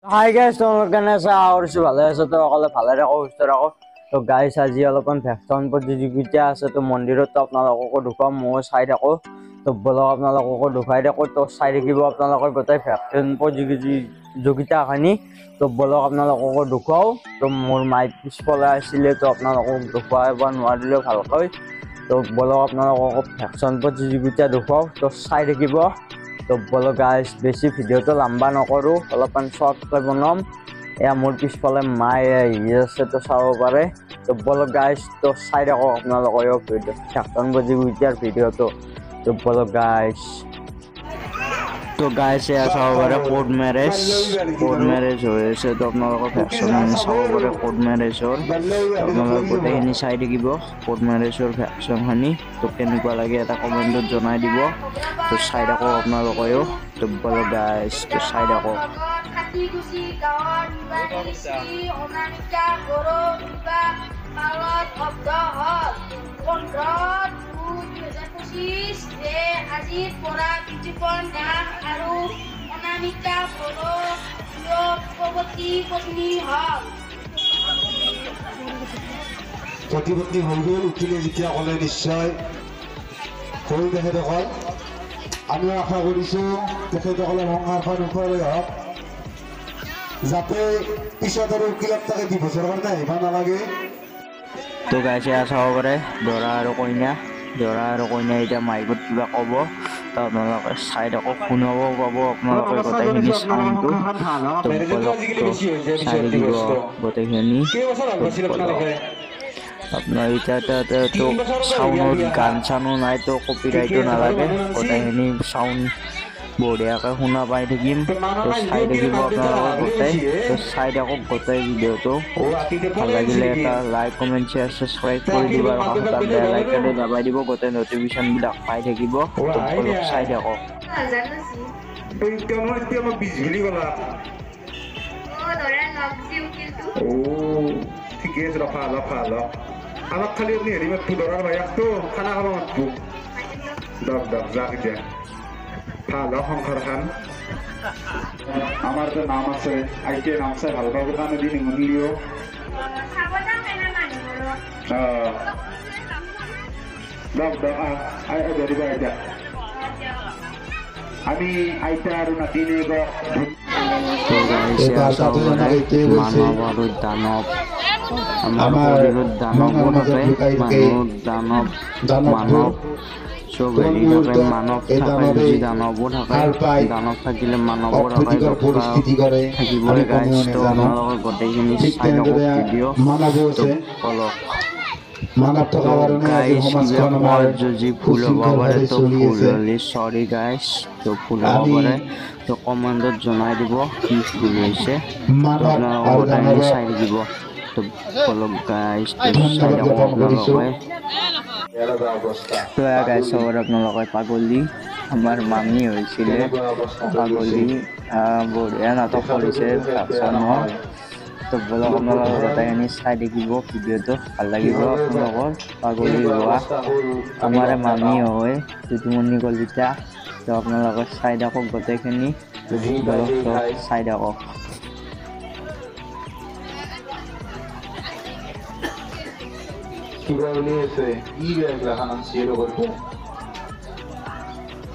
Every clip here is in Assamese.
হাই গাইজ তোমালোক কেনে আছা আশা কৰিছোঁ ভালে আছো তো সকলে ভালে থাকো সুস্থ থাকো তো গাইজ আজি অলপমান ভেকচন প্ৰতিযোগিতা আছে তো মন্দিৰত আপোনালোককো দেখুৱাম ময়ো চাই থাকো তো বলক আপোনালোককো দেখুৱাই থাকো তো চাই থাকিব আপোনালোকৰ গোটেই ভেকচন প্ৰতিযোগিতাখিনি তো বলক আপোনালোককো দেখুৱাও তো মোৰ মাইক পিছফালে আছিলে তো আপোনালোকক দেখুৱাব নোৱাৰিলেও ভালকৈ তো বলক আপোনালোককো ভেকচন প্ৰতিযোগিতা দেখুৱাও তো চাই থাকিব তো বলো গাইজ বেছি ভিডিওটো লম্বা নকৰোঁ অলপমান শৰ্টকৈ বনাম এয়া মোৰ পিছফালে মায়ে আহি আছে তো চাব পাৰে তো বলো গাইজ তো চাই থাকক আপোনালোকেও ভিডিঅ' ভেকচন প্ৰতিযোগিতাৰ ভিডিঅ'টো তো বলো গাইজ তো গাইজ এয়া চাব পাৰে কোৰ্ট মেৰেজ হৈ আছে তো আপোনালোকৰ ভেকচন চাব পাৰে কোৰ্ট মেৰেজৰ আপোনালোকে গোটেইখিনি চাই থাকিব কোৰ্ট মেৰেজৰ ভেকচনখিনি তো কেনেকুৱা লাগে এটা কমেণ্টত জনাই দিব তো চাই থাকক আপোনালোকেও তো বলো গাইজ তো চাই থাকক আজিৰ পৰা বিজ্ঞাপন নাম আৰু অনামিকা বড়ো প্ৰগতি পত্নী হল প্ৰতিপত্নী হৈ গ'ল উকিলে যেতিয়া ক'লে নিশ্চয় হ'ল তেখেতসকল আমি আশা কৰিছোঁ তেখেতসকলৰ সংসাৰখন ওপৰলৈ হওক যাতে পিছত আৰু উকিলত তাকে 2 বছৰ কাৰণে আহিব নালাগে তো গাইছে চাব পাৰে দৰা আৰু কইনা এতিয়া মাইকত কিবা ক'ব তো আপোনালোকে চাই থাকক শুনাব পাব আপোনালোকে গোটেইখিনি চাউণ্ডটো চাই থাকিব গোটেইখিনি আপোনাৰ এতিয়া চাউণ্ডত গান চানো নাই তো কপিৰাইটো নালাগে গোটেইখিনি চাউণ্ড বঢ়িয়াকৈ শুনা পাই থাকিম তো চাই থাকিব আপোনালোকে গোটেই তো চাই থাকক গোটেই ভিডিঅ'টো ভাল লাগিলে এটা লাইক কমেণ্ট শ্বেয়াৰ ছাবস্ক্ৰাইব কৰি দিব আৰু কাষত বেল আইকনটো দবাই দিব গোটেই নটিফিকেশ্যনবিলাক পাই থাকিব তো অলপ চাই থাকক ঠিকে আছে ভাল আমাক খালি আপুনি হেৰি মাতটো দৰাৰ ভাইয়াকটো খানা খাব মাতটো দক যাক এতিয়া ভাল সংসাৰখন আমাৰতো নাম আছে আইটিয়ে নাম চাই ভাল পাব কাৰণে দি নিমন্ত্ৰিও আইতা আমি আইতা আৰু নাতিনে মানৱ আৰু দানৱ আমাৰ দানৱো থাকে মানৱ চব হেৰি থাকে মানৱ থাকে যদি দানৱো থাকে দানৱ থাকিলে মানৱো থাকে থাকিবই গাইজ তো আপোনালোকে গোটেইখিনি চাই থাকক ভিডিঅ' অলপ যদি ভুল হ'ব পাৰে তো ভুল হ'লে চৰি গাইজ তো ভুল হ'ব পাৰে তো কমেণ্টত জনাই দিব কি ভুল হৈছে আপোনালোকে গোটেইখিনি চাই থাকিব তো অলপ গাইজ চাই থাকক আপোনালোকে তো গাইজ চবৰে আপোনালোকে পাগলী আমাৰ মামী হৈছিলে পাগলী বঢ়িয়া নাটক কৰিছে ভেকচনৰ তো বলক আপোনালোকে গোটেইখিনি চাই থাকিব ভিডিঅ'টো ভাল লাগিব আপোনালোকৰ পাগলী হোৱা আমাৰে মামী হয় টুটুমণি কলিতা তো আপোনালোকে চাই থাকক গোটেইখিনি চাই থাকক কিবা উলিয়াইছে ই বেগলাখান আনছি লগতে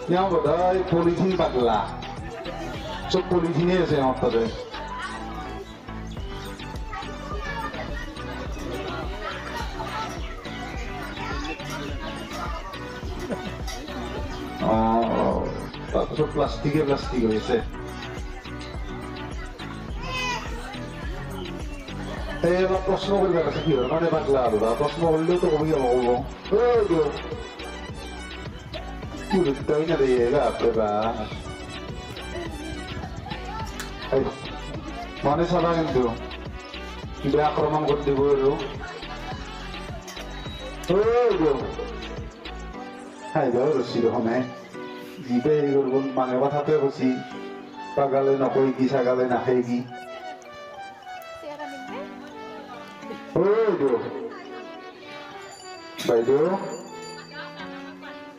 তেওঁ বোধহয় পলিথিন পাতলা চব পলিথিনে আছে আমার তাতে সব প্লাস্টিকে প্লাস্টিক হয়েছে এবার প্রশ্ন করবে কাছে কি মানে পাতলা আলু প্রশ্ন করলেও তো কমে যাবো বলবো তাই না রে মানে সাদা কিন্তু কিবা আক্রমণ করতে দিব রসি রকমে জিবে মানে কথাতে বসি পাগালে নকই কি ছাগালে নাখাই কি বাইদেউ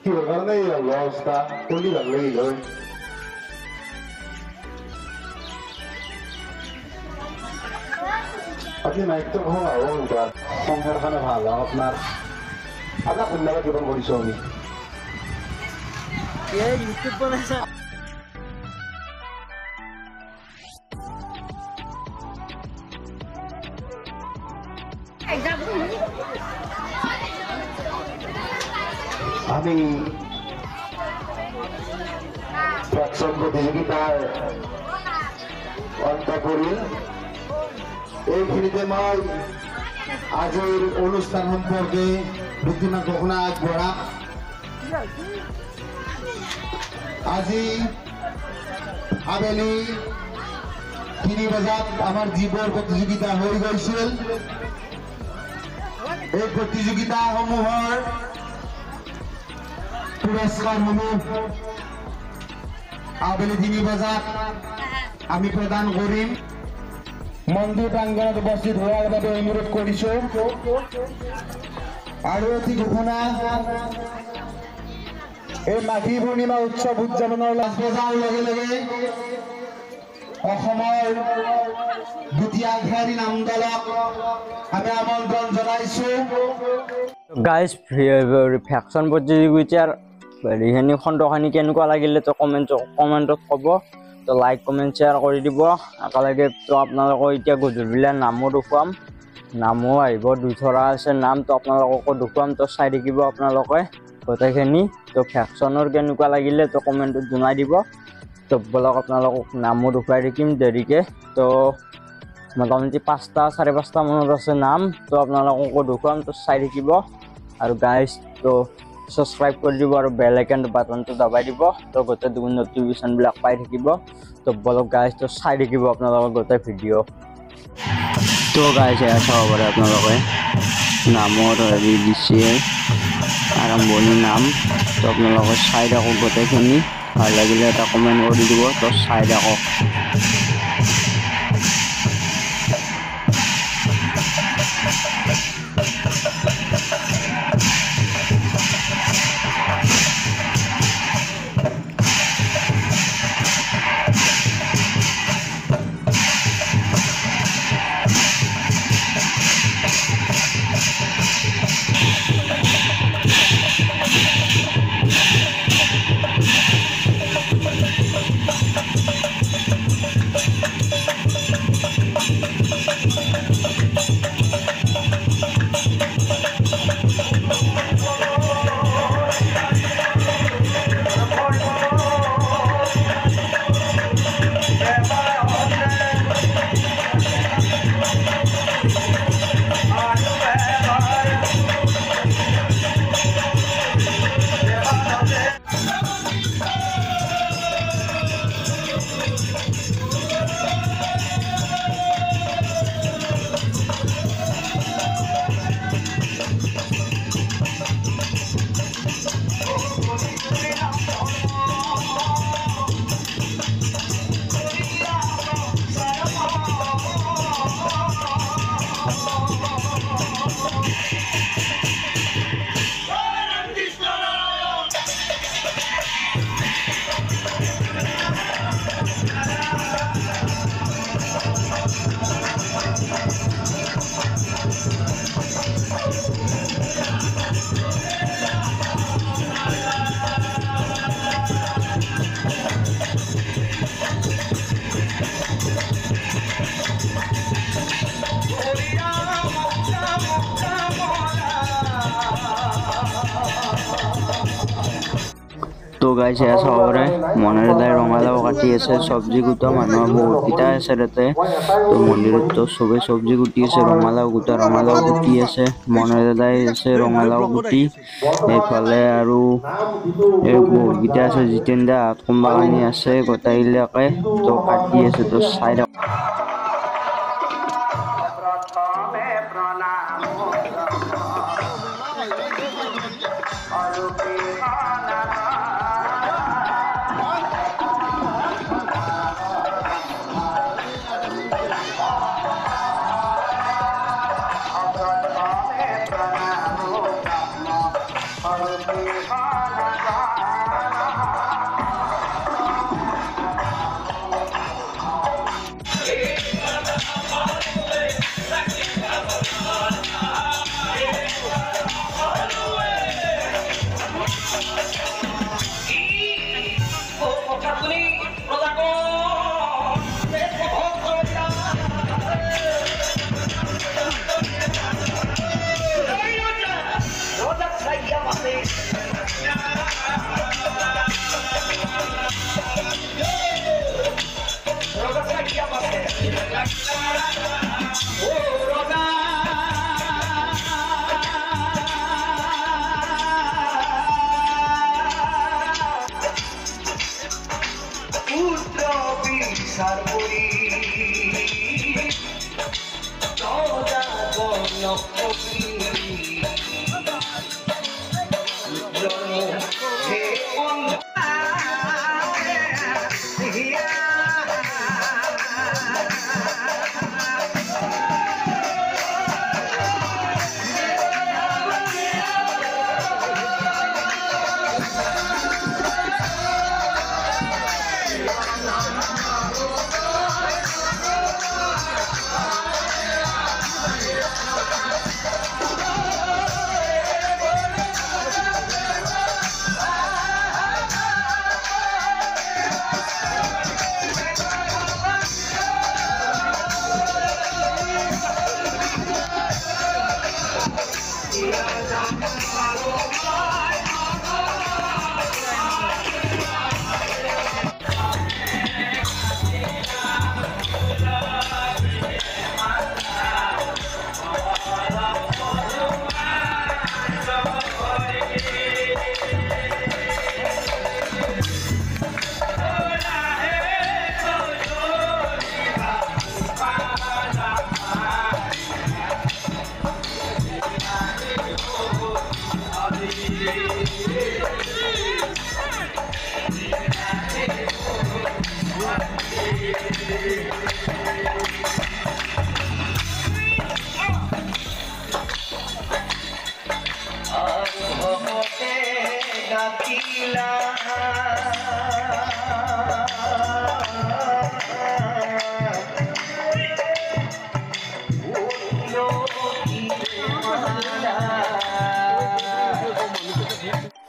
কিহৰ কাৰণে এই অৱস্থা কলি ভাল লাগিল হয় আজি নাইটটো ভাল আৰু সংসাৰখনে ভাল হওক আপোনাৰ কোনবাৰে জীৱন কৰিছোঁ আমি ইউটিউব বনাইছা আমি ফ্যাকশন প্ৰতিযোগিতাৰ অন্ত কৰি এইখিনিতে মই আজিৰ অনুষ্ঠান সম্পৰ্কে দুদিনা ঘোষণা আগবঢ়া আজি আবেলি 3 বজাত আমাৰ জীৱৰ প্ৰতিযোগিতা হৈ গৈছিল এই প্ৰতিযোগিতাসমূহৰ পুৰস্কাৰসমূহ আবেলি 3 বজাত আমি প্ৰদান কৰিম মন্দিৰ প্ৰাংগণত উপস্থিত হোৱাৰ বাবে অনুৰোধ কৰিছোঁ আৰু এটি ঘোষণা এই মাঘী পূৰ্ণিমা উৎসৱ উদযাপনৰ লাজ বজাৰ লগে লগে অসমৰ দ্বিতীয় আগশাৰী নাম দলক আমি আমন্ত্ৰণ জনাইছোঁ গাইজ ফ্যাকশন প্ৰতিযোগিতাৰ হেৰিখিনি খণ্ডখিনি কেনেকুৱা লাগিলে তো কমেণ্টত ক'ব তো লাইক কমেণ্ট শ্বেয়াৰ কৰি দিব একেলগে তো আপোনালোকক এতিয়া গধূলিলে নামো দেখুৱাম নামো আহিব দুইথৰা আছে নাম তো আপোনালোককো দেখুৱাম তো চাই থাকিব আপোনালোকে গোটেইখিনি তো ফ্যাকশনৰ কেনেকুৱা লাগিলে তো কমেণ্টত জনাই দিব তো বলক আপোনালোকক নামো দেখুৱাই থাকিম দেৰিকে তো মোটামুটি 5টা 5:30 মানত আছে নাম তো আপোনালোককো দেখুৱাম তো চাই থাকিব আৰু গাইজ তো সাবস্ক্ৰাইব কৰি দিব আৰু বেল আইকন বাটনটো দবাই দিব তো গোটেই নটিফিকেশনবিলাক পাই থাকিব তো বলক গাইজ তো চাই থাকিব আপোনালোকৰ গোটেই ভিডিঅ' তো গাইজ এয়া চাব পাৰে আপোনালোকে নামৰ হেৰি দিছে আৰম্ভণি নাম তো আপোনালোকে চাই থাকক গোটেইখিনি ভাল লাগিলে এটা কমেণ্ট কৰি দিব তো চাই থাকক তো গাইজ এয়া চাব পাৰে মনেৰে দাই ৰঙালাও কাটি আছে চব্জি গোটা মানুহ বহুতকেইটা আছে তাতে তো মন্দিৰত তো চবে চব্জি গুটি আছে ৰঙালাও গোটা ৰঙালাও গুটি আছে মনেৰে দাই আছে ৰঙালাও গুটি এইফালে আৰু এই বহুতকেইটা আছে জিতেন দা হাত কোম্বাগানি আছে গোটাইবিলাকে তো কাটি আছে তো চাই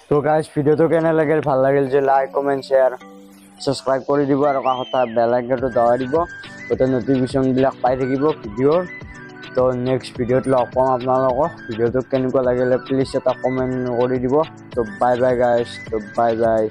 তো গাইজ ভিডিওটো কেনে লাগিল ভাল লাগিল যে লাইক কমেন্ট শ্বেয়াৰ সাবস্ক্ৰাইব কৰি দিব আৰু কাষত বেল আইকনটো দবাই দিব যাতে নটিফিকেশ্যনবিলাক পাই থাকিব ভিডিঅ'ৰ। তো নেক্সট ভিডিঅ'ত লগ পাম আপোনালোকক। ভিডিঅ'টো কেনেকুৱা লাগিলে প্লিজ এটা কমেণ্ট কৰি দিব। তো বাই বাই গাইজ, তো বাই বাই।